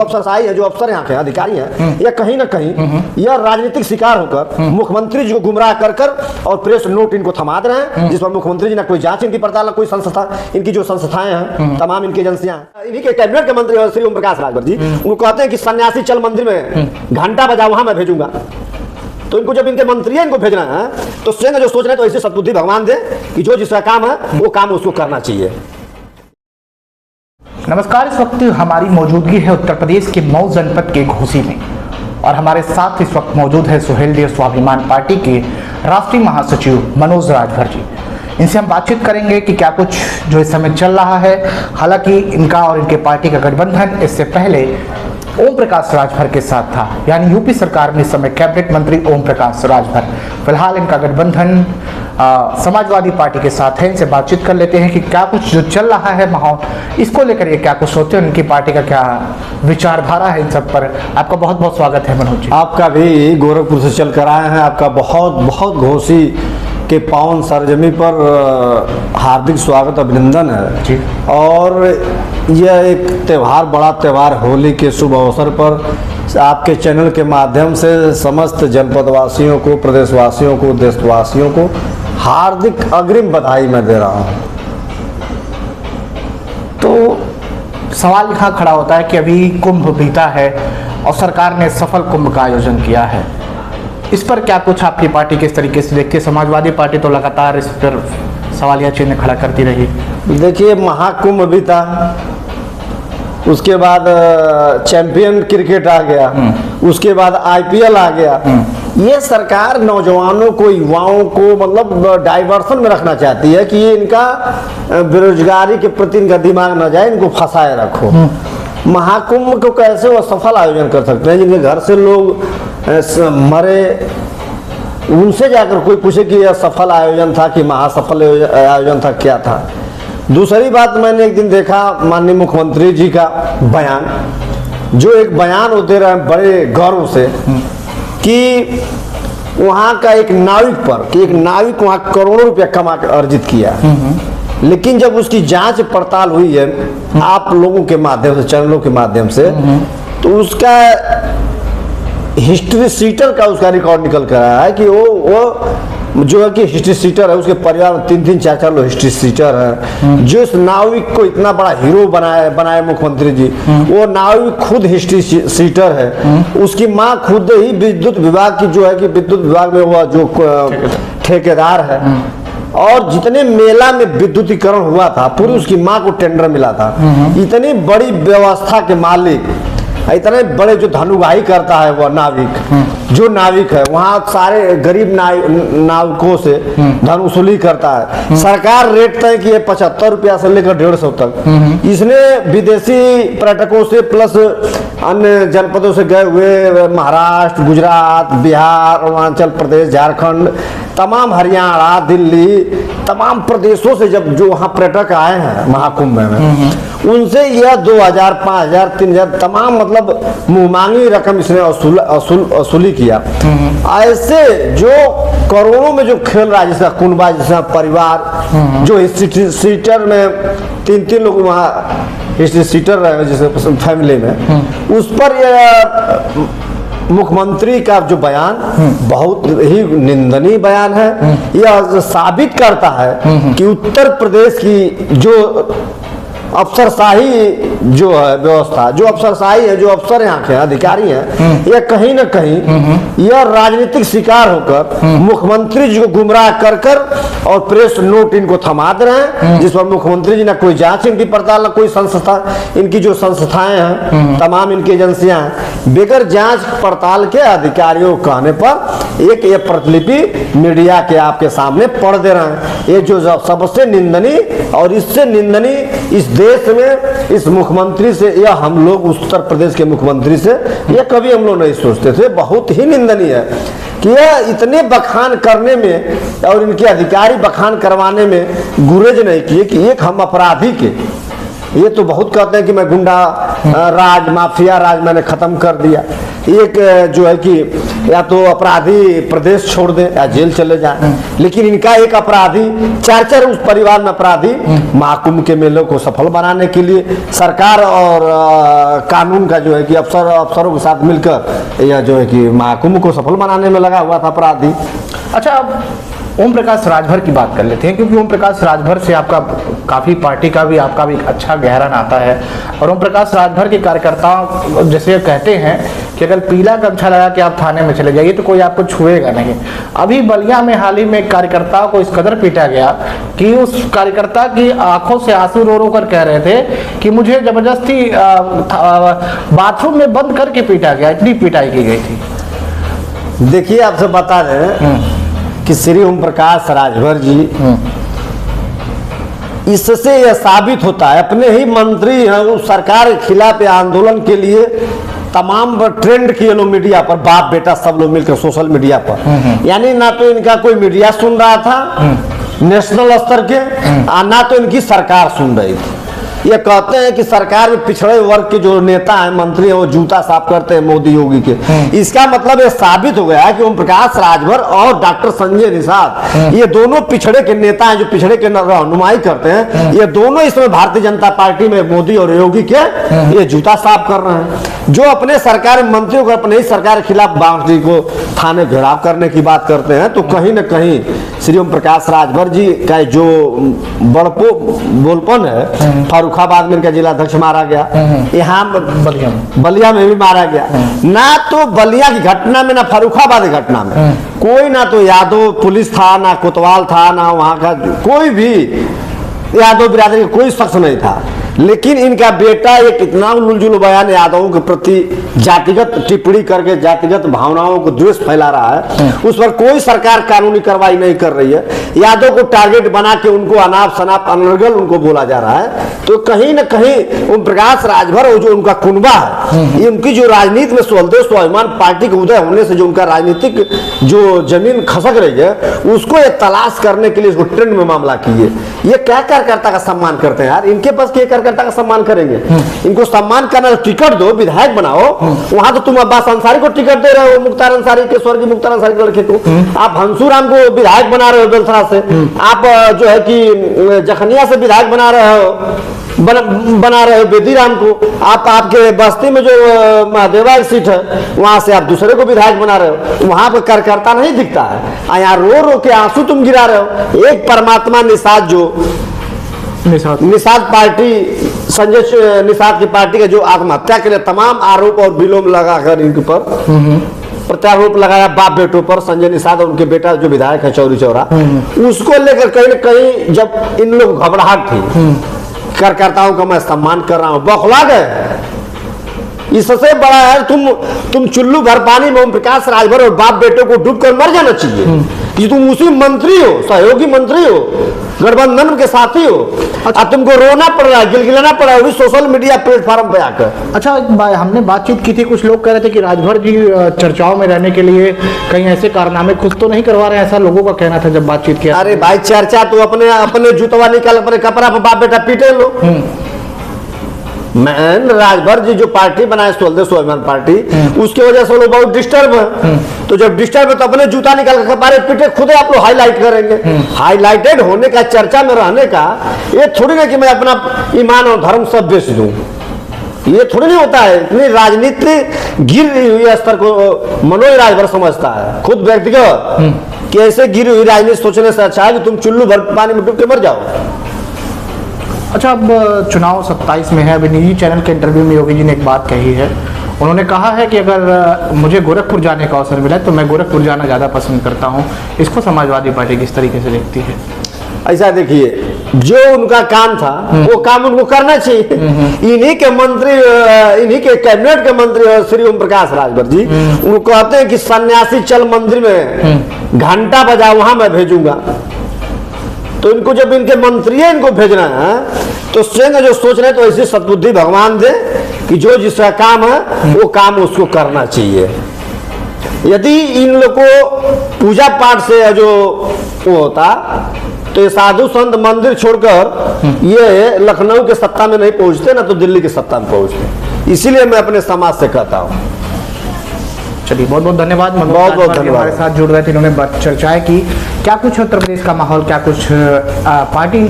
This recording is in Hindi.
अफसरशाही है, जो अफसर यहाँ के अधिकारी हैं, या कहीं ना कहीं यह राजनीतिक शिकार होकर मुख्यमंत्री जी को गुमराह कर कर और प्रेस नोट इनको थमा दे रहे हैं, जिस पर मुख्यमंत्री जी ना कोई जांच इनकी पड़ताल ना कोई संस्था, इनकी जो संस्थाएं हैं तमाम इनकी एजेंसियां हैं। इन्हीं के कैबिनेट के मंत्री श्री ओम प्रकाश राजभर जी उनको कहते हैं कि सन्यासी चल मंदिर में घंटा बजा, वहां मैं भेजूंगा। तो इनको जब इनके मंत्री इनको भेजना है तो स्वयं जो सोच रहे हैं, तो ऐसे सद्बुद्धि भगवान दे कि जो जिसका काम है वो काम उसको करना चाहिए। नमस्कार, इस वक्त हमारी मौजूदगी है उत्तर प्रदेश के मऊ जनपद के घोसी में और हमारे साथ इस वक्त मौजूद है सुहेल देव स्वाभिमान पार्टी के राष्ट्रीय महासचिव मनोज राजभर जी। इनसे हम बातचीत करेंगे कि क्या कुछ जो इस समय चल रहा है। हालांकि इनका और इनके पार्टी का गठबंधन इससे पहले ओम प्रकाश राजभर के साथ था, यानी यूपी सरकार में इस समय कैबिनेट मंत्री ओम प्रकाश राजभर। फिलहाल इनका गठबंधन समाजवादी पार्टी के साथ है। इनसे बातचीत कर लेते हैं कि क्या कुछ जो चल रहा है माहौल, इसको लेकर ये क्या कुछ सोचते हैं, उनकी पार्टी का क्या विचारधारा है, इन सब पर आपका बहुत बहुत स्वागत है मनोज जी। आपका भी गोरखपुर से चल कर आए हैं, आपका बहुत बहुत घोसी के पावन सरजमी पर हार्दिक स्वागत अभिनंदन है जी। और यह एक त्यौहार, बड़ा त्यौहार होली के शुभ अवसर पर आपके चैनल के माध्यम से समस्त जनपदवासियों को, प्रदेशवासियों को, देशवासियों को हार्दिक अग्रिम बधाई मैं दे रहा हूँ। तो सवाल यहाँ खड़ा होता है कि अभी कुंभ बीता है और सरकार ने सफल कुंभ का आयोजन किया है, इस पर क्या कुछ आपकी पार्टी किस तरीके से देखती है? समाजवादी पार्टी तो लगातार इस पर सवालिया चिन्ह खड़ा करती रही। देखिए, महाकुंभ भी था, उसके बाद चैंपियन क्रिकेट आ गया, उसके बाद आईपीएल आ गया। ये सरकार नौजवानों को, युवाओं को मतलब डाइवर्सन में रखना चाहती है कि ये इनका बेरोजगारी के प्रति इनका दिमाग न जाए, इनको फंसाए रखो। महाकुंभ को कैसे वो सफल आयोजन कर सकते हैं जिनके घर से लोग मरे, उनसे जाकर कोई पूछे कि यह सफल आयोजन था कि महासफल आयोजन था, क्या था। दूसरी बात, मैंने एक दिन देखा माननीय मुख्यमंत्री जी का बयान, जो एक बयान वो दे रहे हैं बड़े गौरव से कि वहाँ का एक नाविक पर, कि एक नाविक वहाँ करोड़ों रुपया कमा कर अर्जित किया, लेकिन जब उसकी जांच पड़ताल हुई है आप लोगों के माध्यम से, चैनलों के माध्यम से, तो उसका हिस्ट्री सीटर का उसका रिकॉर्ड निकल कर आया है कि वो जो है कि हिस्ट्री सीटर है, उसके परिवार में 3-3, 4-4 लोग हिस्ट्री सीटर है। जो इस नाविक को इतना बड़ा हीरो बनाए मुख्यमंत्री जी, वो नाविक खुद हिस्ट्री सीटर है। उसकी माँ खुद ही विद्युत विभाग की, जो है कि विद्युत विभाग में वो जो ठेकेदार है, और जितने मेला में विद्युतीकरण हुआ था पूरी उसकी माँ को टेंडर मिला था। इतनी बड़ी व्यवस्था के मालिक, इतने बड़े जो धनुगाही करता है वह नाविक, जो नाविक है वहाँ सारे गरीब नाविकों से धन वसूली करता है। सरकार रेट तय की है 75 रुपया से लेकर 150 तक। इसने विदेशी पर्यटकों से प्लस अन्य जनपदों से गए हुए महाराष्ट्र, गुजरात, बिहार, अरुणाचल प्रदेश, झारखंड, तमाम हरियाणा, दिल्ली, तमाम प्रदेशों से जब जो वहाँ पर्यटक आए हैं महाकुंभ में, उनसे यह 2000, 5000, 3000 तमाम मतलब मुंहमांगी रकम इसने वसूली किया। ऐसे जो करोड़ों में जो खेल रहा है, जिसका कुनबा, जिसका परिवार, जो हिस्ट्री सीटर में 3-3 लोग वहाँ हिस्ट्री सीटर रहे जिस फैमिली में, उस पर यह मुख्यमंत्री का जो बयान बहुत ही निंदनीय बयान है। यह साबित करता है कि उत्तर प्रदेश की जो अफसरशाही जो है व्यवस्था, जो अफसरशाही है, जो अफसर यहाँ के अधिकारी हैं, यह कहीं ना कहीं यह राजनीतिक शिकार होकर मुख्यमंत्री जी को गुमराह कर कर और प्रेस नोट इनको थमा दे रहे हैं, जिस पर मुख्यमंत्री जी ना कोई जांच इनकी पड़ताल ना कोई संस्था, इनकी जो संस्थाएं हैं तमाम इनकी एजेंसियां हैं, बेगर जांच पड़ताल के अधिकारियों को कहने पर एक ये प्रतिलिपि मीडिया के आपके सामने पढ़ दे रहे हैं। ये जो सबसे निंदनीय, और इससे निंदनीय इस देश में इस मुख्यमंत्री से, या हम लोग उत्तर प्रदेश के मुख्यमंत्री से यह कभी हम लोग नहीं सोचते थे। बहुत ही निंदनीय है कि यह इतने बखान करने में और इनके अधिकारी बखान करवाने में गुरेज नहीं किए कि एक हम अपराधी के, ये तो बहुत कहते हैं कि मैं गुंडा राज, माफिया राज मैंने खत्म कर दिया, एक जो है कि या तो अपराधी प्रदेश छोड़ दे या जेल चले जाए, लेकिन इनका एक अपराधी चार उस परिवार में अपराधी महाकुंभ के मेले को सफल बनाने के लिए सरकार और कानून का जो है कि अफसरों के साथ मिलकर यह जो है कि महाकुंभ को सफल बनाने में लगा हुआ था अपराधी। अच्छा, अब ओम प्रकाश राजभर की बात कर लेते हैं, क्योंकि ओम प्रकाश राजभर से आपका काफ़ी पार्टी का भी आपका भी अच्छा गहरा नाता है। और ओम प्रकाश राजभर के कार्यकर्ता जैसे कहते हैं कि अगर पीला गमछा लगा के आप थाने में चले जाइए तो कोई आपको छुएगा नहीं। अभी बलिया में हाल ही में कार्यकर्ताओं को इस कदर पीटा गया कि उस कार्यकर्ता की आंखों से आंसू रो रो कर कह रहे थे कि मुझे जबरदस्ती बाथरूम में बंद करके पीटा गया, इतनी पिटाई की गई थी। देखिए, आपसे बता दें कि श्री ओम प्रकाश राजभर जी, इससे यह साबित होता है, अपने ही मंत्री हैं उस सरकार के खिलाफ आंदोलन के लिए तमाम ट्रेंड किए लोग मीडिया पर, बाप बेटा सब लोग मिलकर सोशल मीडिया पर, यानी ना तो इनका कोई मीडिया सुन रहा था नेशनल स्तर के, ना तो इनकी सरकार सुन रही थी। ये कहते हैं कि सरकार में पिछड़े वर्ग के जो नेता हैं, मंत्री हैं, वो जूता साफ करते हैं मोदी योगी के। इसका मतलब ये साबित हो गया है कि ओम प्रकाश राजभर और डॉक्टर संजय निषाद, ये दोनों पिछड़े के नेता हैं, जो पिछड़े के रहनुमाई करते हैं। ये दोनों इसमें भारतीय जनता पार्टी में मोदी और योगी के ये जूता साफ कर रहे हैं। जो अपने सरकार मंत्रियों को अपने ही सरकार के खिलाफ बाउंड्री को थाने घेराव करने की बात करते हैं, तो कहीं न कहीं श्री ओम प्रकाश राजभर जी का जो बोलपन है, फर्रुखाबाद में इनका जिला अध्यक्ष मारा गया, यहाँ बलिया में भी मारा गया। ना तो बलिया की घटना में ना फर्रुखाबाद की घटना में कोई ना तो यादव पुलिस था, ना कोतवाल था, ना वहाँ का कोई भी यादव बिरादरी का कोई शख्स नहीं था। लेकिन इनका बेटा एक इतना उलझुल बयान यादवों के प्रति जातिगत टिप्पणी करके जातिगत भावनाओं को द्वेष फैला रहा है, उस पर कोई सरकार कानूनी कार्रवाई नहीं कर रही है। यादव को टारगेट बना के उनको अनाप शनाप अनर्गल उनको बोला जा रहा है। तो कहीं न कहीं ओम प्रकाश राजभर और जो उनका कुनबा है, ये उनकी जो राजनीति में स्वदेश स्वाभिमान पार्टी के उदय होने से जो उनका राजनीतिक जो जमीन खसक रही है, उसको ये तलाश करने के लिए इसको ट्रेंड में मामला किए। ये क्या कार्यकर्ता का सम्मान करते हैं यार, इनके पास क्या कार्यकर्ता का सम्मान करेंगे? इनको सम्मान करना, टिकट दो, विधायक बनाओ। वहां तो तुम अब्बास अंसारी को टिकट दे रहे हो, मुख्तार अंसारी के स्वर्गीय मुख्तार अंसारी के लड़के को। आप हंसूराम को विधायक बना रहे हो बेलथरा से, आप जो है कि जखनिया से विधायक बना रहे हो बेदीराम को, आप आपके बस्ती में जो महादेवा की सीट है वहां से आप दूसरे को विधायक बना रहे हो। वहां पर कार्यकर्ता नहीं दिखता है, यहाँ रो रो के आंसू तुम गिरा रहे हो। एक परमात्मा निषाद जो निषाद पार्टी, संजय निषाद की पार्टी के जो आत्महत्या के लिए तमाम आरोप और विलोम लगाकर इनके ऊपर प्रत्यारोप लगाया बाप बेटों पर, संजय निषाद और उनके बेटा जो विधायक है चौरी चौरा, उसको लेकर कहीं न कहीं जब इन लोग घबराहट थी, कार्यकर्ताओं का मैं सम्मान कर रहा हूं, बौखला गए। इससे बड़ा है तुम चुल्लू भर पानी में ओम प्रकाश राजभर और बाप बेटों को डूब कर मर जाना चाहिए कि तुम उसी मंत्री हो, सहयोगी मंत्री हो, गठबंधन के साथी हो। अच्छा, तुमको रोना पड़ रहा है, गिलगिलाना पड़ रहा है सोशल मीडिया प्लेटफॉर्म पे आकर। अच्छा, हमने बातचीत की थी, कुछ लोग कह रहे थे कि राजभर जी चर्चाओं में रहने के लिए कहीं ऐसे कारनामे खुद तो नहीं करवा रहे हैं, ऐसा लोगों का कहना था जब बातचीत किया। अरे भाई, चर्चा तो अपने जूतवा निकाल, अपने कपड़ा पर बाप बेटा पीटे लो। मैन राजभर जी जो पार्टी बनाए स्वदेश स्वाभिमान पार्टी, उसकी वजह से लोग बहुत डिस्टर्ब है। तो जब डिस्टर्ब है तो अपने जूता निकाल कर कपारे पीटे खुद आप लोग हाईलाइट करेंगे। हाईलाइटेड होने का, चर्चा में रहने का ये थोड़ी ना कि मैं अपना ईमान और धर्म सब बेच दूं, ये थोड़ी नहीं होता है। इतनी राजनीति गिर हुई स्तर को मनोज राजभर समझता है खुद व्यक्तिगत कि ऐसे गिरी हुई राजनीति सोचने से अच्छा है कि तुम चुल्लू भर पानी में डूब के मर जाओ। अच्छा, अब चुनाव 27 में है। अभी निजी चैनल के इंटरव्यू में योगी जी ने एक बात कही है, उन्होंने कहा है कि अगर मुझे गोरखपुर जाने का अवसर मिला तो मैं गोरखपुर जाना ज़्यादा पसंद करता हूँ। इसको समाजवादी पार्टी किस तरीके से देखती है? ऐसा देखिए, जो उनका काम था वो काम उनको करना चाहिए। इन्हीं के मंत्री, इन्हीं के कैबिनेट के मंत्री श्री ओम प्रकाश राजभर जी उनको कहते हैं कि सन्यासी चल मंदिर में घंटा बजा, वहां मैं भेजूंगा। तो इनको जब इनके मंत्री इनको भेजना है तो स्वयं जो सोच रहे हैं, तो ऐसी सद्बुद्धि भगवान दे कि जो जिसका काम है वो काम उसको करना चाहिए। यदि इन लोग को पूजा पाठ से जो वो होता तो ये साधु संत मंदिर छोड़कर ये लखनऊ के सत्ता में नहीं पहुंचते, ना तो दिल्ली के सत्ता में पहुंचते। इसीलिए मैं अपने समाज से कहता हूं चलिए बहुत बहुत धन्यवाद मनोज बहुत बहुत राजभर जी धन्यवाद। हमारे साथ जुड़ रहे थे, इन्होंने चर्चाएं की क्या कुछ है उत्तर प्रदेश का माहौल, क्या कुछ पार्टी